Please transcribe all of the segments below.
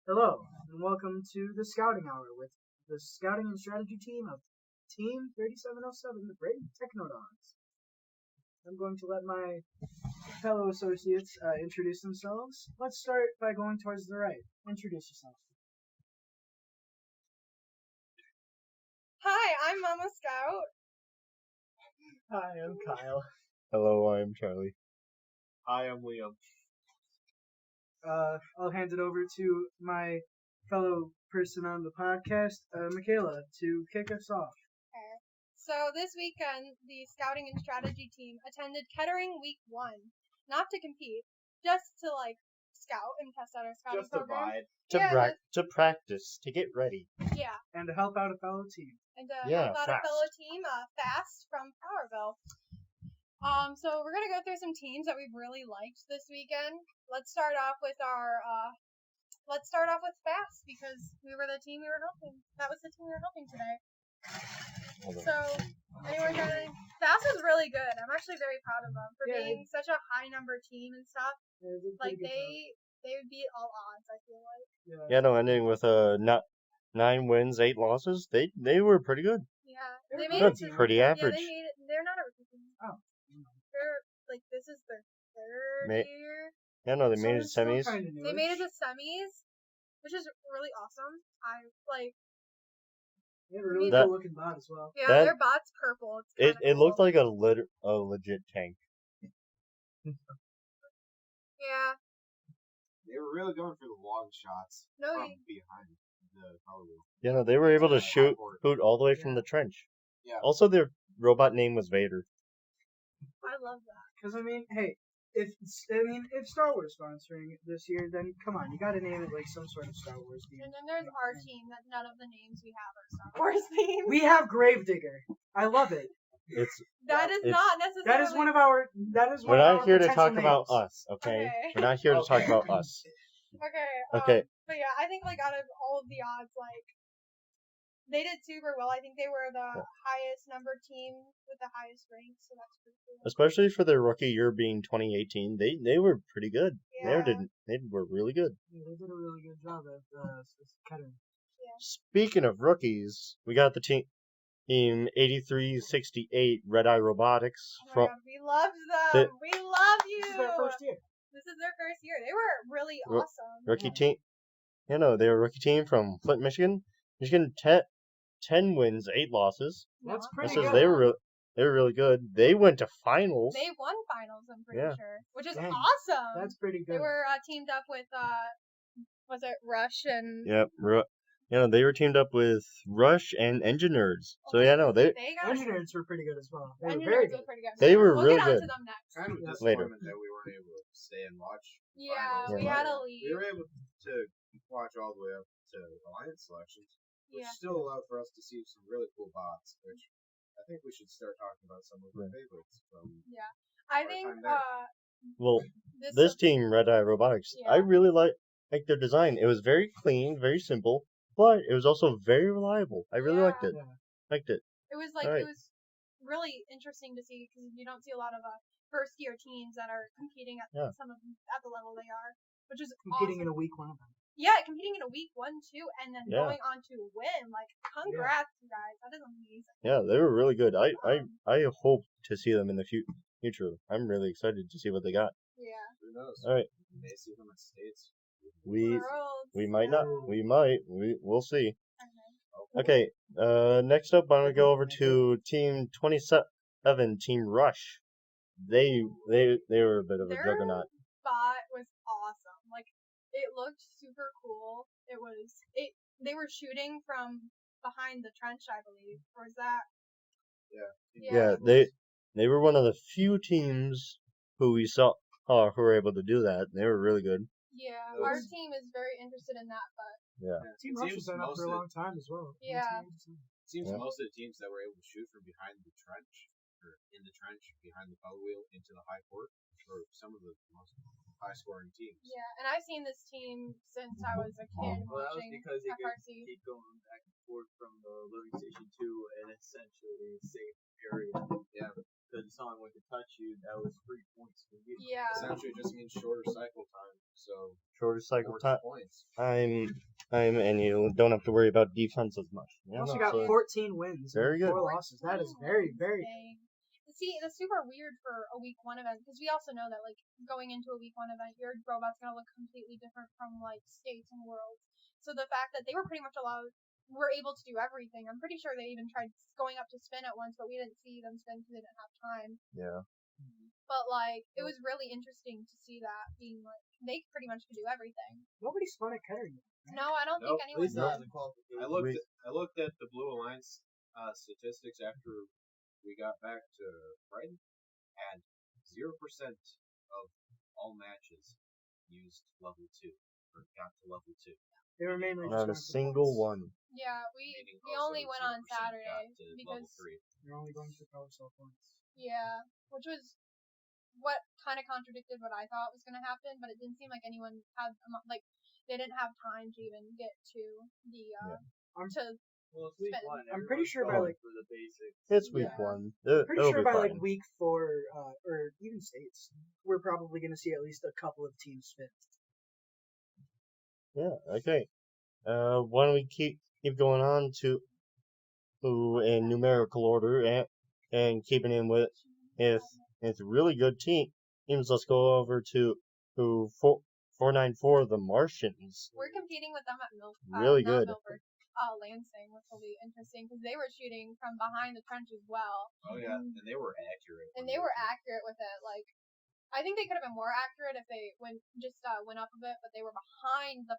Hello, and welcome to the Scouting Hour with the Scouting and Strategy team of Team 3707, the Brave Technodons. I'm going to let my fellow associates introduce themselves. Let's start by going towards the right. Introduce yourself. Hi, I'm Mama Scout. Hi, I'm Kyle. Hello, I'm Charlie. Hi, I'm Liam. I'll hand it over to my fellow person on the podcast, Michaela, to kick us off. Okay. So this weekend, the Scouting and Strategy team attended Kettering Week 1. Not to compete, just to scout and test out our scouting Just a program. vibe. To practice, to get ready. Yeah, And to help out a fellow team. and to Yeah, help out a fast. fellow team, Fast from Powerville. So we're gonna go through some teams that we've really liked this weekend. Let's start off with Fast because we were the team we were helping. That was the team we were helping today. So, Fast was really good. I'm actually very proud of them for being such a high number team and stuff. Like they would beat all odds. I feel like. Yeah, no, ending with 9 wins, 8 losses. They were pretty good. Yeah, they made That's it. pretty average. Yeah, they made it. They're not a rookie team. Oh. They're this is their third year. Yeah, no, they made it semis. They made it to semis, which is really awesome. They have a really That- cool looking bot as well. Yeah, That- their bot's purple. It looked like a legit tank. Yeah. They were really going for the long shots No, from behind the power wheel. Yeah, no, they were able to shoot all the way from the trench. Yeah. Also, their robot name was Vader. I love that. Because hey, if Star Wars sponsoring this year, then come on, you got to name it like some sort of Star Wars game. And then there's our team that none of the names we have are Star Wars themed. We have Gravedigger. I love it. That is not necessarily. That is one of our. We're not here to talk names. about us, okay? Okay. We're not here to talk about us. Okay. But yeah, I think out of all of the odds, they did super well. I think they were the highest numbered team with the highest rank, so that's pretty cool. Especially for their rookie year being 2018, they were pretty good. Yeah. They were really good. Yeah, they did a really good job at Kettering. Yeah. Speaking of rookies, we got the team 8368 Red Eye Robotics. Oh my God, we loved them. We love you. This is their first year. This is their first year. They were really awesome. Rookie team. You know, they were a rookie team from Flint, Michigan. Michigan 10 wins, 8 losses. That's pretty This is good. they were really good. They went to finals. They won finals, I'm pretty sure, which is Dang. awesome. That's pretty good. They were teamed up with was it Rush and? Yep. They were teamed up with Rush and Engine Nerds. So they got Engine Nerds were pretty good as well. They Engine were very Nerds good. were pretty good. They were we'll real get on good. to them next. Kind of a Later. disappointment that we weren't able to stay and watch. Yeah, finals. we had to leave. We were able to watch all the way up to Alliance selections, which Yeah. still allowed for us to see some really cool bots, which I think we should start talking about some of our favorites from. Yeah, I our think time there. Well, this team, Red Eye Robotics, I Yeah. really like their design. It was very clean, very simple, but it was also very reliable. I really liked it. Yeah. Liked it. It was Alright. it was really interesting to see because you don't see a lot of first year teams that are competing at Yeah. at the level they are, which is Competing awesome. in a week one of them. Yeah, competing in a week 1, 2, and then Yeah. going on to win. Congrats, you guys. That is amazing. Yeah, they were really good. I hope to see them in the future. I'm really excited to see what they got. Yeah. Who knows? All right, We may see them at states. we Worlds. might not. We might. We'll see. Okay. Okay. Next up, I'm gonna go over to Team 27, Team Rush. They were a bit of a Their juggernaut. bot was awesome. It looked super cool. They were shooting from behind the trench, I believe. Or is that? Yeah, they were one of the few teams who we saw who were able to do that. They were really good. Yeah, Those- our team is very interested in that, but Team Rush has been up for a long time as well. Yeah. It seems Yeah. most of the teams that were able to shoot from behind the trench, or in the trench, behind the power wheel, into the high court, were some of the most high-scoring teams. yeah, and I've seen this team since I was a kid Well, that was watching because he could FRC. keep going back and teleport from the living station to an essentially safe area. Yeah. Because if someone went to touch you, that was 3 points for you. Yeah. Essentially, it just means shorter cycle time. So Shorter cycle 40 time. points. And you don't have to worry about defense as much. You also got so 14 wins very and good. 4 losses. That is very, very good. Dang. See, it's super weird for a week 1 event because we also know that like going into a week 1 event, your robot's gonna look completely different from like states and worlds. So the fact that they were pretty much were able to do everything. I'm pretty sure they even tried going up to spin at once, but we didn't see them spin because they didn't have time. Yeah. But like, it was really interesting to see that being like they pretty much could do everything. Nobody spun at Kettering. Right? No, I don't Nope, think At anyone least not in did. the qualification. I looked at the Blue Alliance statistics after we got back to Brighton, and 0% of all matches used level 2 or got to level 2. They were mainly Not a just single going for points. one. Yeah, we Meaning also only went on 0% got Saturday to because level 3. They're only going for power cell points. yeah, which was what kind of contradicted what I thought was going to happen, but it didn't seem like anyone had like they didn't have time to even get to the to Well, it's week spin. 1. I'm pretty sure everyone's by, going for the basics. It's week Yeah. 1. Pretty It'll sure be by fine. like week 4, or even states, we're probably going to see at least a couple of teams spin. Yeah. Okay. Why don't we keep going on to in numerical order and keeping in with if it's a really good teams. Let's go over to 494 the Martians. We're competing with them at Really not good. Milford, Lansing, which will be interesting because they were shooting from behind the trench as well. Oh yeah, and they were accurate. And they were accurate with it. Like, I think they could have been more accurate if they went up a bit, but they were behind the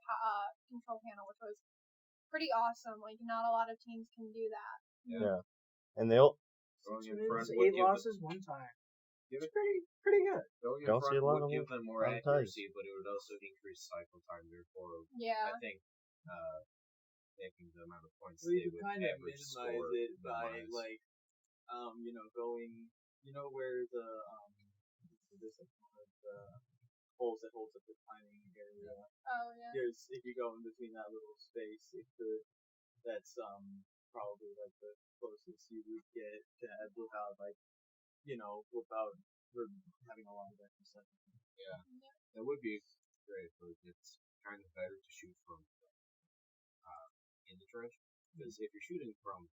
control panel, which was pretty awesome. Like, not a lot of teams can do that. Yeah. And they'll 6 in front wins, would 8 give losses, 1 tie. It's pretty good. Going in Don't see front a lot would of give them more ties. accuracy, but it would also increase cycle time. Therefore, Yeah. I think making the amount of points Well, they you would can kind of average minimize score it by minimize. like, going, where the there's like one of the holes that holds up the timing area. Oh yeah. There's if you go in between that little space, that's probably like the closest you would get to without like, without having a lot of extra seconds. Yeah, that would be great, but it's kind of better to shoot from in the trench, because if you're shooting from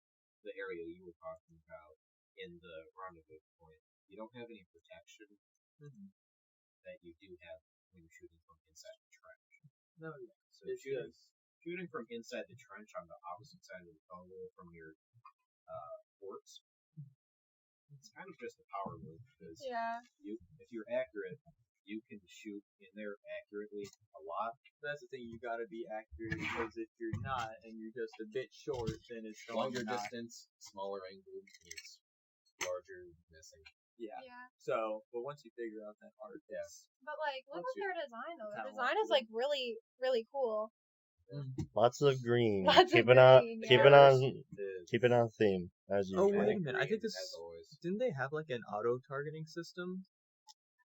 the area you were talking about in the rendezvous point, you don't have any protection that you do have when you're shooting from inside the trench. No, yeah. So shooting from inside the trench on the opposite side of the tunnel from your ports, it's kind of just a power move, because if you're accurate, you can shoot in there accurately a lot. That's the thing, you gotta be accurate, because if you're not and you're just a bit short, then it's Longer distance, smaller angle means larger missing. Yeah. Yeah. So, but once you figure out that art, But like, look at their design though. Their Kinda design is like really, really cool. Lots of green. Lots of keeping green, keeping on theme as Oh, usual. wait a minute. I think this as always. didn't they have like an auto targeting system?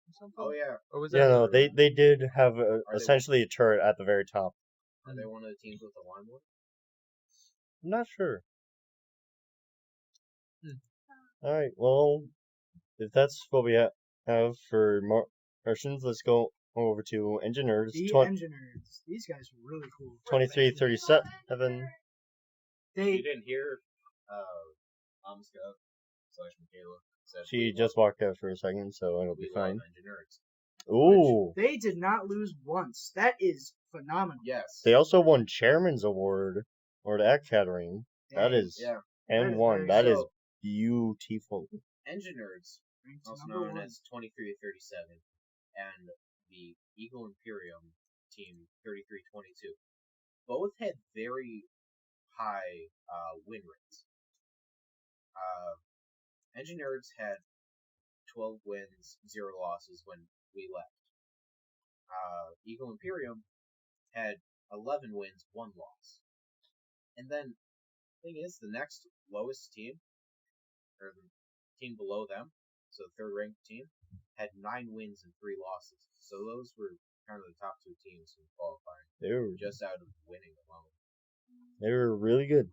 Or something? Oh yeah. Or was Yeah, that no, they did have essentially a turret at the very top. Are they one of the teams with the Wormwood? I'm not sure. All right, well, if that's what we have for Martians, let's go over to Engineers. The Engineers. These guys are really cool. 23-37. You didn't hear Scout / Michaela said She just walked out for a second, so it'll be we love fine. Engineers. Ooh. They did not lose once. That is phenomenal. Yes. They also won Chairman's Award at Kettering. That is Yeah. N1. That is beautiful. Engineers, also known as 23-37, and the Eagle Imperium team 33-22, both had very high win rates. Engineers had 12 wins, 0 losses when we left. Eagle Imperium had 11 wins, 1 loss. And then, the thing is, the next lowest team, or the team below them, so the third ranked team, had 9 wins and 3 losses. So those were kind of the top 2 teams in qualifying, Dude. just out of winning alone. They were really good.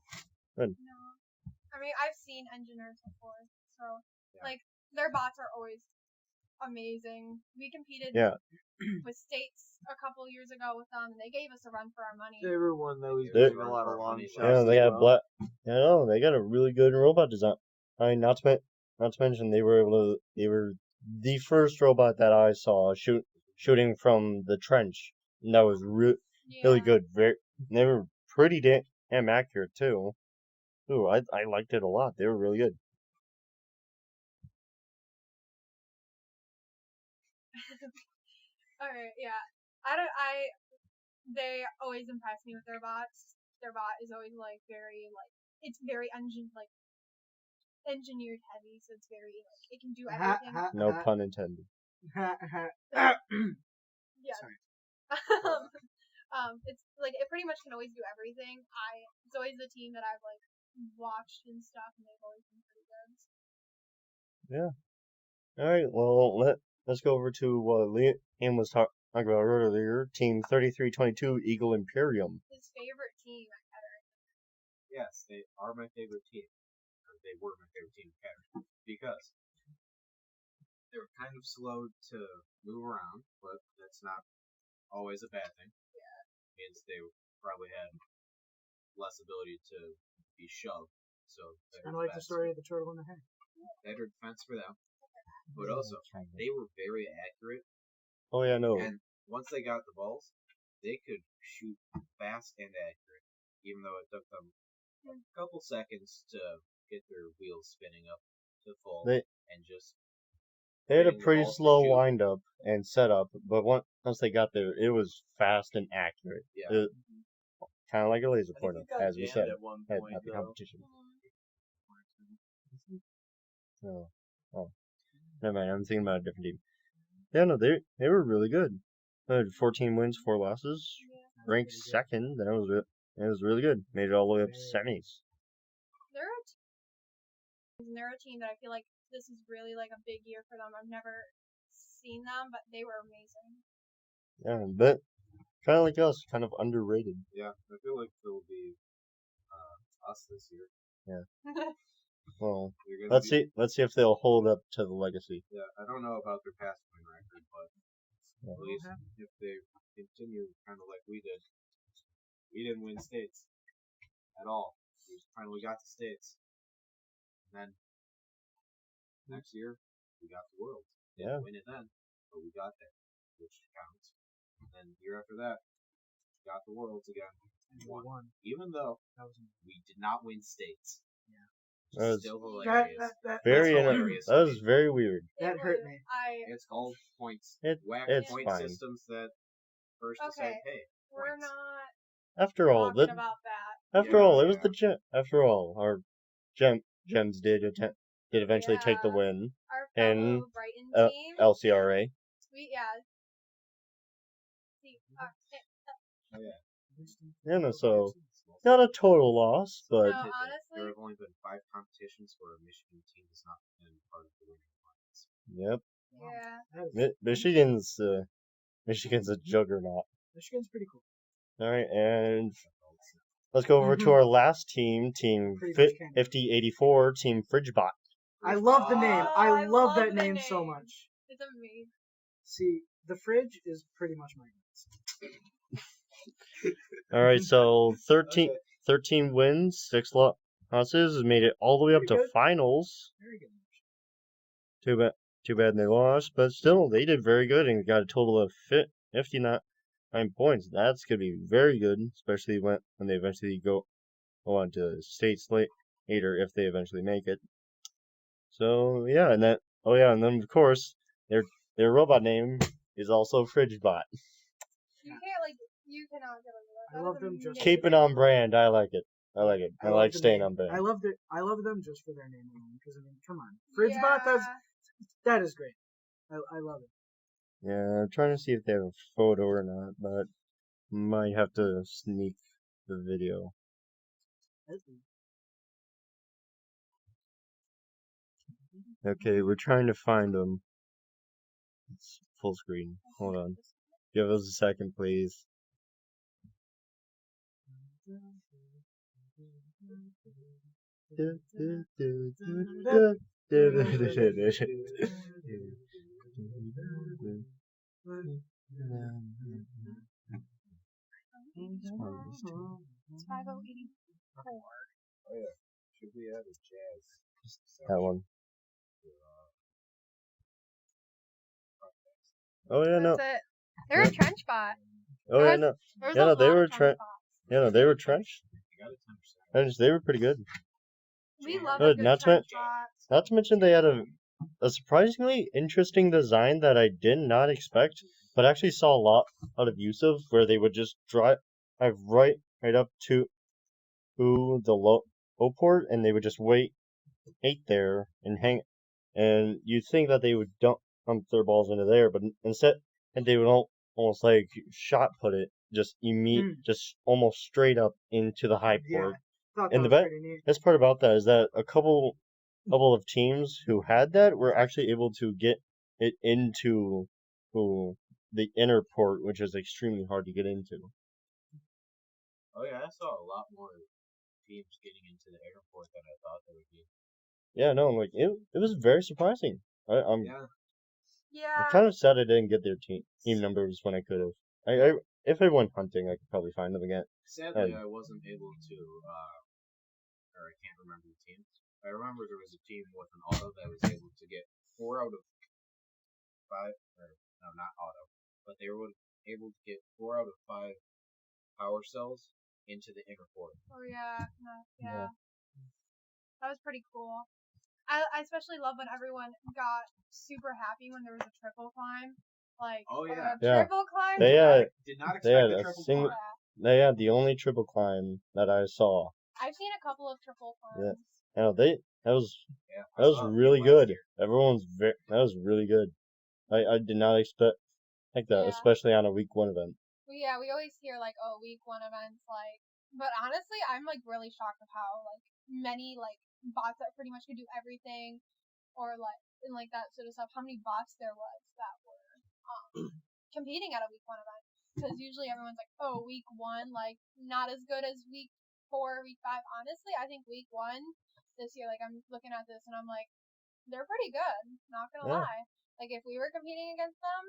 No. I mean, I've seen engineers before, so Yeah. like their bots are always amazing. We competed Yeah. with states a couple years ago with them, and they gave us a run for our money. They were one that was They- doing a lot of long shots. Yeah, they as got well. they got a really good robot design. I mean, not to mention they were the first robot that I saw shooting from the trench. And that was really Yeah. good. They were pretty damn accurate too. Ooh, I liked it a lot. They were really good. Alright, yeah. They always impress me with their bots. Their bot is always like very it's very engineered heavy, so it's very it can do everything. No pun intended. Yeah. Sorry. It's like it pretty much can always do everything. It's always the team that I've like watched and stuff, and they've always been pretty good. Yeah. All right. Well, let's go over to what Liam was talking about earlier. Team 3322 Eagle Imperium. His favorite team at Kettering. Yes, they are my favorite team. Or they were my favorite team at Kettering. Because they were kind of slow to move around, but that's not always a bad thing. Yeah. It means they probably had less ability to be shoved. So Kind of like the story of the turtle and the hare. better defense for them. But also, they were very accurate. Oh yeah, no. And once they got the balls, they could shoot fast and accurate, even though it took them a couple seconds to get their wheels spinning up to full and just. They had a getting the pretty balls to slow shoot. wind up and setup, but once they got there, it was fast and accurate. Yeah. Kind of like a laser I think pointer, it got as we jammed said at one at point, the though. competition. Oh, never mind. I'm thinking about a different team. Yeah, no, they were really good. They had 14 wins, 4 losses, ranked second. Then it was really good. Made it all the way up to semis. They're a team that I feel like this is really like a big year for them. I've never seen them, but they were amazing. Yeah, but kind of like us, kind of underrated. Yeah, I feel like they'll be us this year. Yeah. Well, They're gonna let's see if they'll hold up to the legacy. Yeah, I don't know about their past win record, but at least if they continue kind of like we did, we didn't win states at all. We finally got to states, and then next year we got the world. Yeah. Didn't win it then, but we got there, which counts. And then the year after that, we got the worlds again. And we won. Even though That was we did not win states. That was Still hilarious. That that was very weird. That hurt me. It's called points. Whack It's point fine. systems that first decide, hey, we're points. not After all, talking about that. after all, it was the gem. After all, our gems did eventually take the win, Our and fellow Brighton team. LCRA. Sweet, yeah. Yeah, no, so not a total loss, but No, honestly, there have only been 5 competitions where a Michigan team has not been part of the winning lines. yep. yeah. Michigan's a juggernaut. Michigan's pretty cool. All right, and let's go over to our last team, Team Pretty much can. 5084, Team Fridgebot. I love the name. I love that the name so much. It's amazing. See, the fridge is pretty much my guess. All right, so 13 wins, 6 losses, made it all the way up Pretty to good. finals. Very good. Too bad they lost, but still, they did very good and got a total of 59 points. That's gonna be very good, especially when they eventually go on to states later if they eventually make it. So yeah, and then of course their robot name is also Fridgebot. You cannot get over that. I love them just Keep it on brand. I like it. I love like the staying name. on brand. I love them just for their name alone. Because I mean, come on, Fridgebot. That is great. I love it. Yeah, I'm trying to see if they have a photo or not, but might have to sneak the video. Okay, we're trying to find them. It's full screen. Hold on. Give us a second, please. It's 5084. Oh yeah. Should we add a jazz? That one. to, podcast? Oh yeah, no. That's it. They're a trench bot. Oh yeah, no. There's Yeah, a no, they lot were of trench bots. Yeah, no, they were trenched. You got a 10%. And they were pretty good. We love Good, a good not to trench bot. Not to mention they had a surprisingly interesting design that I did not expect, but actually saw a lot of use of, where they would just drive right up to the low port, and they would just wait there and hang. And you'd think that they would dump their balls into there, but instead, they would almost like shot put it just just almost straight up into the high port. Thought And that the was pretty neat. best part about that is that a couple of teams who had that were actually able to get it into the inner port, which is extremely hard to get into. Oh yeah, I saw a lot more teams getting into the airport than I thought they would be. Yeah, no, like it was very surprising. I'm Yeah. kind of sad I didn't get their team numbers when I could have. If I went hunting, I could probably find them again. Sadly, I wasn't able to, or I can't remember the teams. I remember there was a team with an auto that was able to get 4 out of 5, or no, not auto, but they were able to get 4 out of 5 power cells into the inner port. Oh yeah. Yeah. That was pretty cool. I especially love when everyone got super happy when there was a triple climb. Like, Oh, yeah. Triple climb. They had Did not they expect had the a triple single. climb. They had the only triple climb that I saw. I've seen a couple of triple climbs. Yeah. No, that was saw it really last good. year. That was really good. I did not expect that, Yeah. especially on a week 1 event. Well, yeah, we always hear like, oh, week 1 events, like, but honestly, I'm like really shocked of how like many like bots that pretty much could do everything, or like and like that sort of stuff. How many bots there was that were competing at a week 1 event? Because usually everyone's like, oh, week 1, like not as good as week 4, week 5. Honestly, I think week 1 this year, like I'm looking at this and I'm like, they're pretty good. Not gonna lie. Like if we were competing against them,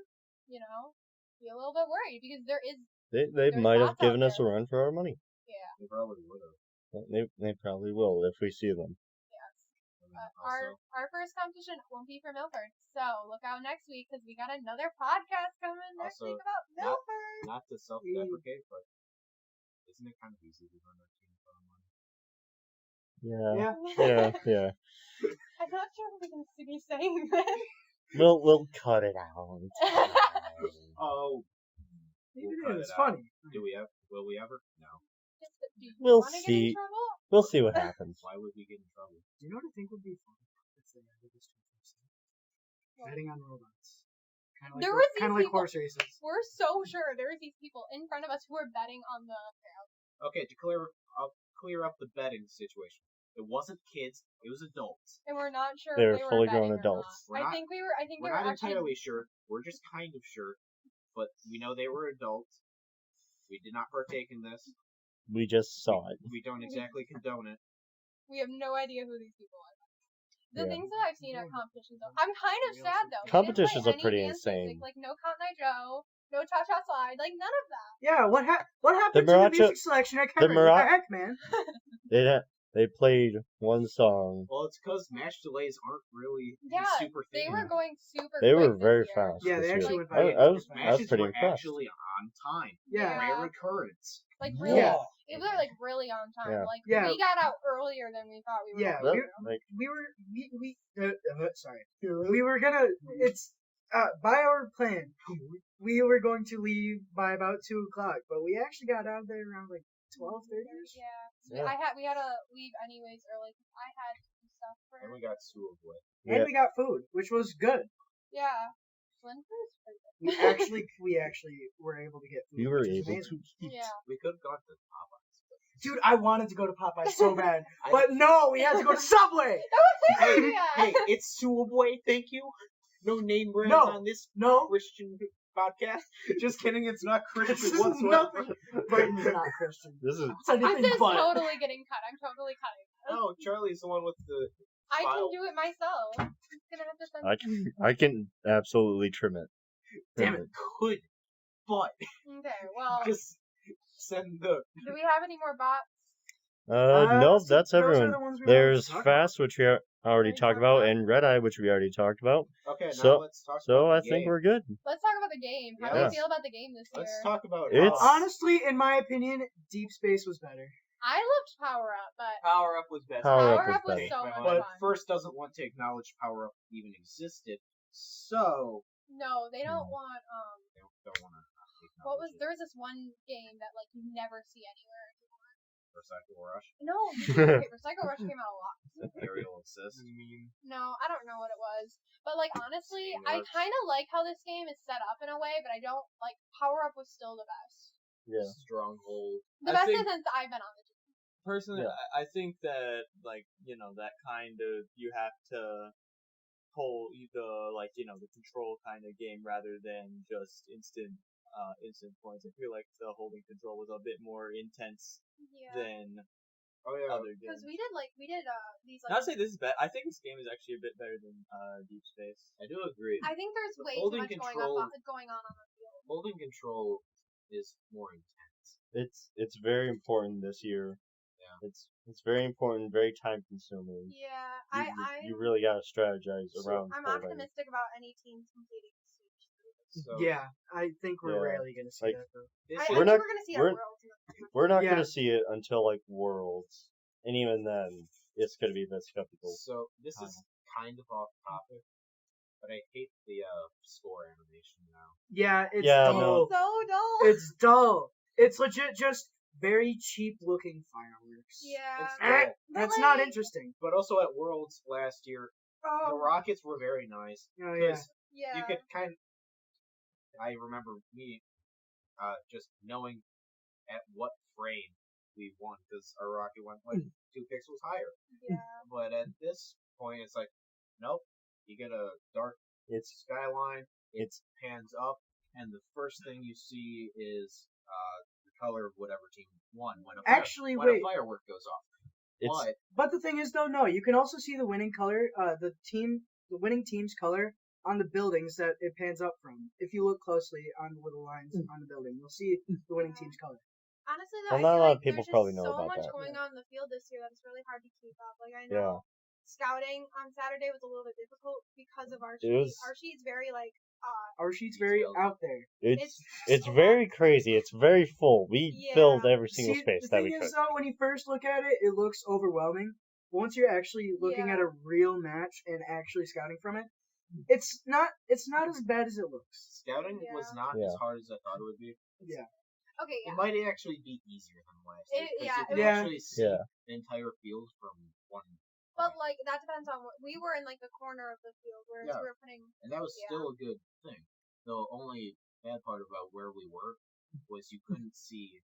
you know, be a little bit worried because there is. They might have bots out given us a there. run for our money. Yeah. They probably would have. They probably will if we see them. Yes. And then also, Our first competition won't be for Milford, so look out next week because we got another podcast coming next Also, week about Milford. not to self-deprecate, but isn't it kind of easy to run our team for our money? Yeah. I'm not sure if we can be saying this. We'll cut it out. Oh, Maybe cut it is. it It's out. funny. Will we ever? No. Do you We'll wanna Get see. in trouble? We'll see what happens. Why would we get in trouble? Do you know what I think would be fun if they added this to betting on robots? There was Kind of these like horse races. We're so sure there was these people in front of us who were betting on the. Okay, I'll clear up the betting situation. It wasn't kids; it was adults. And we're not sure They if were they were fully betting grown or adults. not. I think We're they not were actually. entirely sure. We're just kind of sure, but we know they were adults. We did not partake in this. We just saw it. We don't exactly condone it. We have no idea who these people are. The Yeah. things that I've seen at competitions, though, I'm kind of sad though. We didn't play Competitions are any pretty dance insane. music, like no Cotton Eye Joe, no Cha Cha Slide, like none of that. Yeah, what happened The to the Maracha- music selection at the Kevin? What Mara- the heck, man? They played one song. Well, it's because match delays aren't really Yeah, a super They thing. were going super. They were quick very this year. fast. Yeah, this they actually year. went by. I was Matches pretty were impressed. actually on time. Yeah. Yeah. Rare occurrence. Like really, Yeah. it was like really on time. Yeah. Like Yeah. we got out earlier than we thought we were. Yeah, going That- to. like, we were gonna. It's by our plan. We were going to leave by about 2:00, but we actually got out of there around like 12:30ish. Yeah. Yeah. We had to leave anyways early. 'Cause I had to do stuff for. And we got Suavway. And we got food, which was good. Yeah. Flynn food's pretty good. We actually were able to get food. you were which was able amazing. to eat. Yeah. We could have gone to Popeyes. Dude, I wanted to go to Popeyes so bad, I- but no, we had to go to Subway. That was a good idea. Hey, it's Suavway, thank you. No name brands No. on this No, Christian podcast. Just kidding, it's not Christian This is whatsoever. nothing. Brayton's not Christian. This is It's anything This is but. totally getting cut. I'm totally cutting. No, Charlie's the one with the. I can File. do it myself. I'm gonna have to send. I can absolutely trim it. Damn it, could, but Okay, well, just send the. do we have any more bots? Nope, that's those are everyone. the ones we wanted to There's talk Fast, which we already Already talked talked about, about? and Red Eye, which we already talked about. Okay, now So- let's talk So about I the think game. we're good. Let's talk about the game. How do Yeah. you feel about the game this year? Let's talk about. It's- Honestly, in my opinion, Deep Space was better. I loved Power Up, but Power Up was best. Power Up Power Up was was better. so much But fun. First doesn't want to acknowledge Power Up even existed, so No, they don't Hmm. want. they don't want to. What was there was this one game that like you never see anywhere. Recycle Rush? No, okay, Recycle Rush came out a lot. Aerial Assist. No, I don't know what it was. But like honestly, I Teamwork. kind of like how this game is set up in a way, but I don't like Power Up was still the best. Yeah. Stronghold. The I best think- since I've been on the team. Personally, Yeah. I think that that kind of you have to hold the control kind of game rather than just instant points. I feel like the holding control was a bit more intense Yeah. than Oh yeah. other Because games. we did these like. Not to say this is bad. I think this game is actually a bit better than Deep Space. I do agree. I think there's The way too holding much control- going on the field. Holding control is more intense. It's very important this year. Yeah. It's very important, very time consuming. Yeah, You really gotta strategize So, around. I'm holding. optimistic about any teams completing the stage through this. So Yeah, I think we're Yeah, rarely gonna see like- that though. this I is- think We're not- we're gonna see we're- our worlds. We're not Yeah. gonna see it until like Worlds, and even then, it's gonna be a bit skeptical. So this is kind of off topic, but I hate the score animation now. Yeah, it's Yeah, dull. no. So dull. It's dull. It's legit just very cheap looking fireworks. Yeah. It's Eh, dull. that's not like- interesting. But also at Worlds last year, the Oh, rockets were very nice. Oh yeah. 'Cause yeah. you could kind of. I remember me just knowing at what frame we won because our rocket went like 2 pixels higher. Yeah. But at this point, it's like, nope. You get a dark It's skyline. It It's- pans up, and the first thing you see is the color of whatever team won when Actually, when wait. a firework goes off. it's But But the thing is, though, no, you can also see the winning color, the winning team's color on the buildings that it pans up from. If you look closely on the little lines on the building, you'll see the winning team's color. Honestly, though, Well, I not a feel lot like of people there's just probably know so about much that. going on in the field this year that it's really hard to keep up. Like I know Yeah. scouting on Saturday was a little bit difficult because of our It was- Our sheet's very like Our sheet's very Detailed. out there. it's very crazy. It's very full. We Yeah. filled every single See, space the that thing we could. is, though, when you first look at it, it looks overwhelming. Once you're actually looking Yeah. at a real match and actually scouting from it, it's not as bad as it looks. scouting was Yeah. not Yeah. as hard as I thought it would be. Yeah. okay, yeah. It might actually be easier than last year. 'Cause yeah, you can it was- actually see Yeah. the entire field from one. But like that depends on what we were in like the corner of the field, whereas Yeah. we were putting. And that was Yeah. still a good thing. The only bad part about where we were was you couldn't see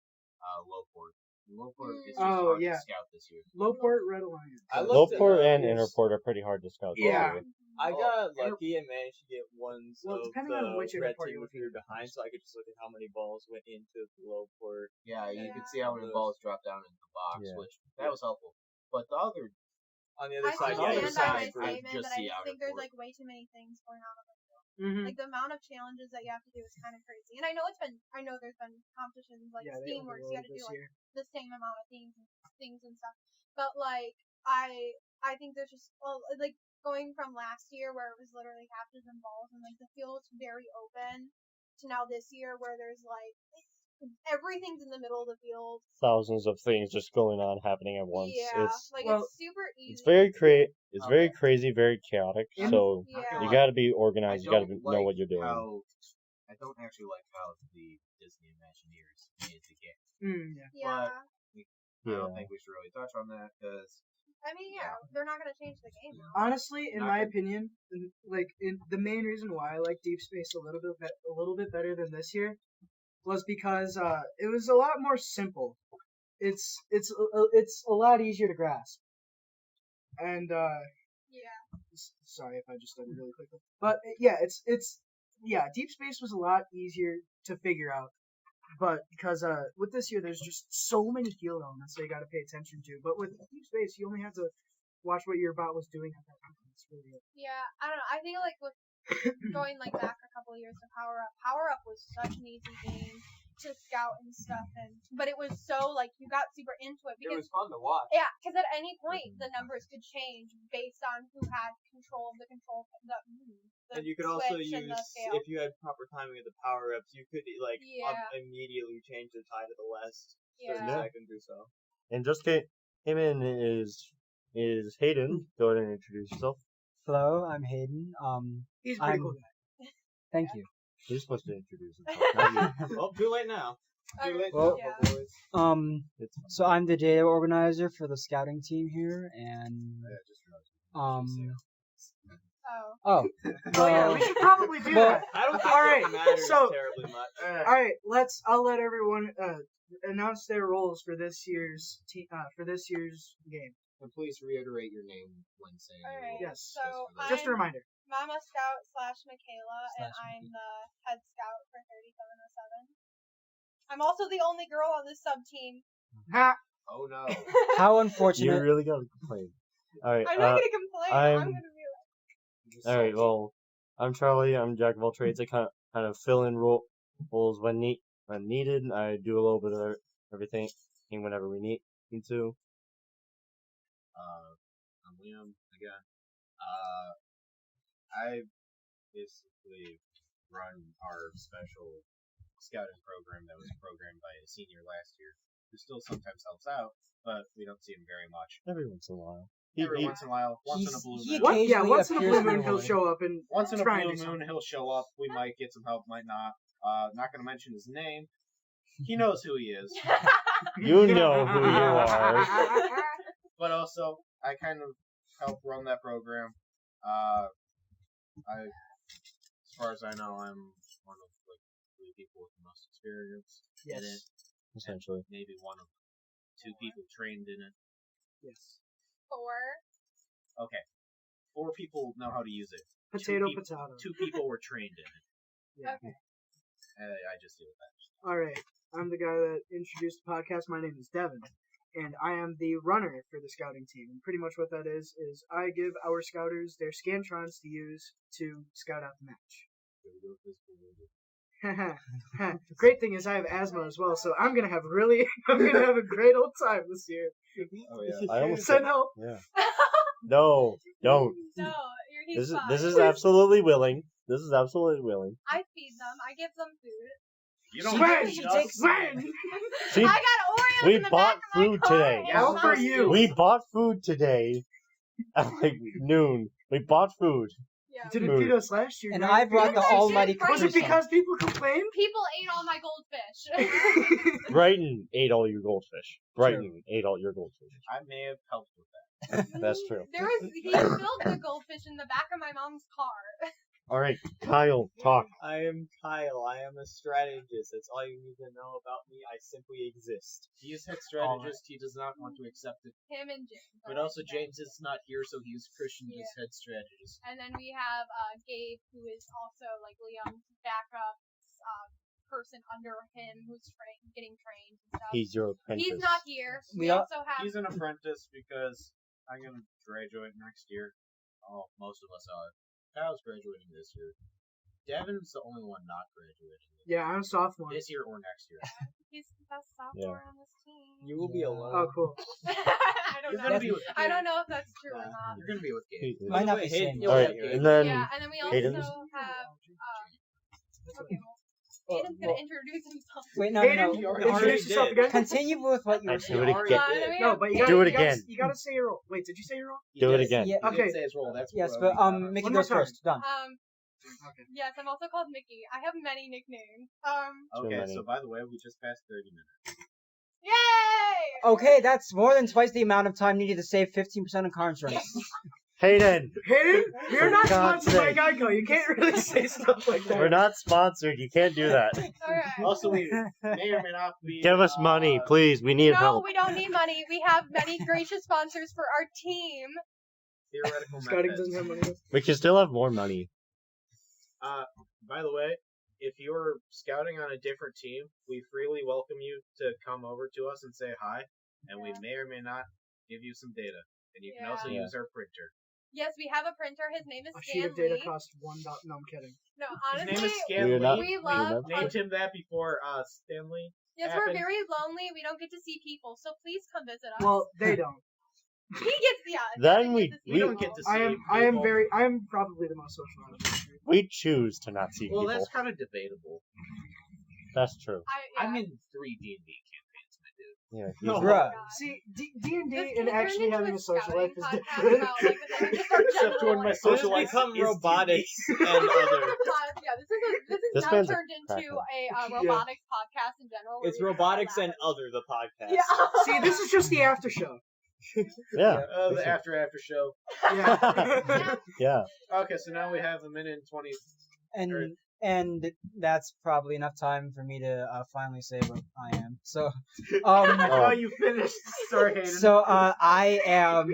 Lowport. Lowport is just Oh, hard yeah. to scout this year. Lowport Red Alliance. I looked at Lowport and those. Interport are pretty hard to scout. Yeah. too. I Oh, got inter- lucky and managed to get ones Well, of depending the on which red interport team you're which we were looking at. behind, so I could just look at how many balls went into the low port. Yeah, you Yeah. could see how many Those. balls dropped down into the box, Yeah. which that was helpful. But the other, On the other I side, still yeah, yeah, other stand you're by my side, for- I statement just that I see just outer think there's court. like way too many things going on. Mm-hmm. Like the amount of challenges that you have to do is kind of crazy. And I know there's been competitions like Yeah, they Steamworks. You got to overloaded do this like year. the same amount of things and stuff. But like I think there's just like going from last year where it was literally hatches and balls and like the field was very open to now this year where there's like everything's in the middle of the field. Thousands of things just going on happening at once. Yeah, It's like well, it's super easy. it's very It's very crazy, very chaotic. In- So Yeah. you got to be I organized. You got to don't know like what you're doing. I don't actually like how the Disney Imagineers made the game. Yeah. Yeah. I Yeah. don't think we should really touch on that because I mean, yeah, they're not gonna change the game now. Honestly, in Not my good. opinion, the main reason why I like Deep Space a little bit better than this year was because it was a lot more simple. It's a lot easier to grasp. And Yeah. sorry if I just started really quickly, but yeah, it's Deep Space was a lot easier to figure out. But because with this year, there's just so many field elements that you got to pay attention to. But with Deep Space, you only have to watch what your bot was doing at that time. It's really good. Yeah, I don't know. I feel like with going like back a couple of years to Power Up was such an easy game to scout and stuff, but it was so like you got super into it It because was fun to watch. yeah, because at any point the numbers could change based on who had control of the And you could also switch and use, the scale. if you had proper timing of the power-ups, you could like Yeah. immediately change the tide of the west 30 Yeah. seconds or so. And just came in is Hayden. Go ahead and introduce yourself. Hello, I'm Hayden. He's a pretty I'm- cool guy. Thank you. He's supposed to introduce himself, not you. Well, too late now. Too late Well- now, Yeah. boys. It's fine. So I'm the data organizer for the scouting team here, and Oh. oh, Oh yeah, we should probably do well- that. I don't think All that right, matters so- terribly much. All right, I'll let everyone announce their roles for this year's game. And please reiterate your name when saying your Alright, role, Yes. so Just a I'm reminder. Mama Scout / Michaela, and Slash I'm the head scout for 3707. I'm also the only girl on this sub team. Ha! Oh no. how You unfortunate. really gotta complain. All right. I'm not gonna complain. I'm gonna be like, All right. Well, I'm Charlie. I'm jack of all trades. I kind of fill in roles when needed. I do a little bit of everything whenever we need to. I'm Liam again. I basically run our special scouting program that was programmed by a senior last year, who still sometimes helps out, but we don't see him very much. Every once in a while. Every once in a while, once in a He's- blue he moon. occasionally Once in a blue appears in moon the he'll void. show up and Once in a try and blue do moon, something. he'll show up. We might get some help, might not. Not gonna mention his name. He knows who he is. You know who you are. But also, I kind of help run that program. As far as I know, I'm one of like 3 people with the most experience in it. Yes. Essentially. Maybe one of 2 people trained in it. Yes. 4. Okay, 4 people know how to use it. Potato, people- potato. 2 people were trained in it. Yeah. Okay. I just deal with that. All right. I'm the guy that introduced the podcast. My name is Devin, and I am the runner for the scouting team. And pretty much what that is I give our scouters their Scantrons to use to scout out the match. Great thing is I have asthma as well, so I'm gonna have a great old time this year. Oh yeah. I almost Send help. Yeah. No, don't. No, he's fine. This is absolutely willing. This is absolutely willing. I feed them. I give them food. You don't When? feed When? us. See, I got Oreos we in the bought back of my food car. today. Yeah, all for you. We bought food today at like noon. We bought food. Yeah. Didn't Mood. feed us last year. And right? I brought the Yes, you did, almighty Brian. Was it croissant. because people complained? People ate all my goldfish. Brighton ate all your goldfish. Brighton ate all your goldfish. I may have helped with that. That's true. He filled the goldfish in the back of my mom's car. All right, Kyle, talk. I am Kyle. I am a strategist. That's all you need to know about me. I simply exist. He is head strategist. He does not want to accept it. Him and James. But also, James is not here, so he is Christian as head strategist. And then we have Gabe, who is also like Liam's backup person under him, who's getting trained and stuff. He's your apprentice. He's not here. We We all- also have. He's an apprentice because I'm gonna graduate next year. Oh, most of us are. Kyle's graduating this year. Devin's the only one not graduating Yeah, I'm a sophomore. this year or next year. He's the best sophomore on this team. You will be Yeah. alone. Oh, cool. I don't You're know. gonna be with I don't know if that's true or Yeah. not. You're gonna be with Gabe. Might not be Hayden, same. you'll All right, have Gabe. and then Yeah, and then we also Hayden's- have. Okay, well, Well, Aiden's gonna introduce himself. Wait, no, Hayden, no, you no. already introduce did. yourself again. Continue with what you were I do saying. it already again. And then we No, have but you Gabe. gotta, Do it you gotta- again. You gotta say your role. Wait, did you say your role? He Yes, did. Yeah. He Okay. did say his role. That's Yes, what but we got. Mickey One more goes time. first. Done. Okay. Yes, I'm also called Mickey. I have many nicknames. Too Okay, many. so by the way, we just passed 30 minutes. Yay! Okay, that's more than twice the amount of time needed to save 15% on car insurance. Hayden, Hayden, you're not God's sponsored by sake. Geico. You can't really say stuff like that. we're not sponsored. You can't do that. Alright. Also, we may or may not be. Give us money, please. We need No, help. we don't need money. We have many gracious sponsors for our team. Theoretical Scouting methods. doesn't have money. We can still have more money. By the way, if you're scouting on a different team, we freely welcome you to come over to us and say hi, and we may or may not give you some data. And you can also Yeah. use our printer. Yes, we have a printer. His name is A sheet of Stanley. data costs $1. No, I'm kidding. No, His honestly, name is We're Scanley. not- we we're love. not- Named him that before Stanley. Yes, happened. we're very lonely. We don't get to see people, so please come visit us. Well, they don't. he gets Then Devin we- gets to see we don't people. get to see I am people. I am probably the most social out of the three. We choose to not see Well, people. that's kind of debatable. That's true. I'm in 3 D&D campaigns, my dude. Yeah. No. he's- Bruh. See, D&D This and can actually turn having into a social life is scouting podcast different. about, like, the thing, just our Except general, when my like, So social this life become is robotics and other. Yeah, this is This now man's a turned into crackhead. a robotics podcast in general. where It's we talk robotics about and that. other the podcast. Yeah. See, this is just the after show. Yeah. The after show. Yeah. Yeah. Okay, so now we have a minute and 20. And that's probably enough time for me to finally say what I am. So, Oh, you finished. Sorry, Hayden. so I am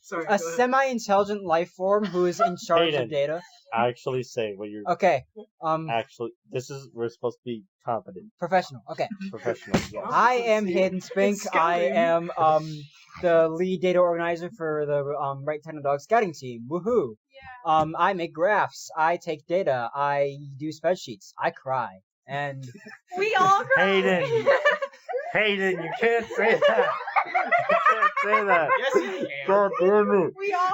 Sorry. a go ahead. semi-intelligent life form who is in charge Hayden. of data. Actually say what you're Okay, actually. We're supposed to be competent, professional. Okay, professional. Yes. I am Hayden Spink. It's I scouting. am the lead data organizer for the Right Techno Dog scouting team. Woohoo! Yeah. I make graphs. I take data. I do spreadsheets. I cry. And We all cry. Hayden. Hayden, you can't say that. You can't say that. Yes, you can. God damn it. We all.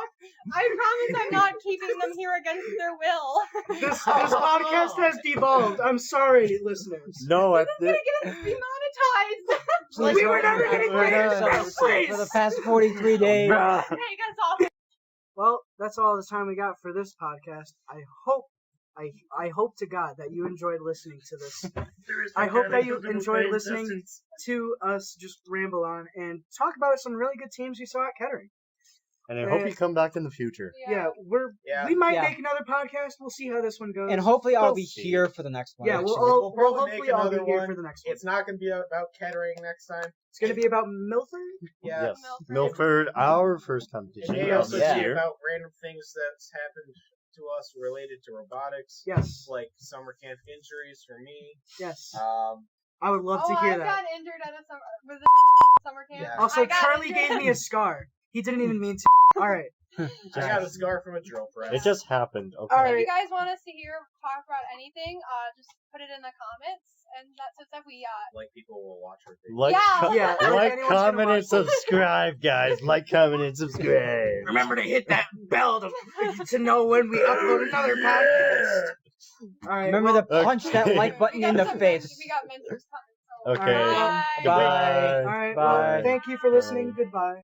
I promise I'm not keeping them here against their will. This podcast has devolved. I'm sorry, listeners. No, at Gonna the, get us demonetized. please We were don't never getting for paid. the- Please. for the past 43 days. Bruh. Take us off. Well, that's all the time we got for this podcast. I hope to God that you enjoyed listening to this. I hope that you enjoyed listening to us just ramble on and talk about some really good teams we saw at Kettering. And I hope you come back in the future. Yeah, Yeah. we might Yeah. make another podcast. We'll see how this one goes. And hopefully I'll We'll be see. here for the next one. Yeah, actually. we'll probably hopefully make all be another here one. for the next one. It's not going to be about Kettering next time. It's going to be about Milford. Yeah. Yes. Milford. Milford, our first It competition may of also this be year. about random things that's happened to us related to robotics. Yes, Like summer camp injuries for me. yes. I would love to Oh, hear I that. got injured at a summer camp. Yeah. Also, I got Charlie injured. gave me a scar. He didn't even mean to. All right. I got a scar from a drill press. It just happened. Okay. All If right. you guys want us to hear talk about anything, just put it in the comments, and that's what stuff we Like people will watch our videos. Like, Yeah. Yeah, like, anyone's gonna comment, and watch it. subscribe, guys. Like, comment, and subscribe. Remember to hit that bell to know when we upload another podcast. All right. Remember well, to punch that like We button got in the some face. We got mentors coming. So Okay. Bye. Goodbye. all right. Bye. Well, thank you for listening. Goodbye.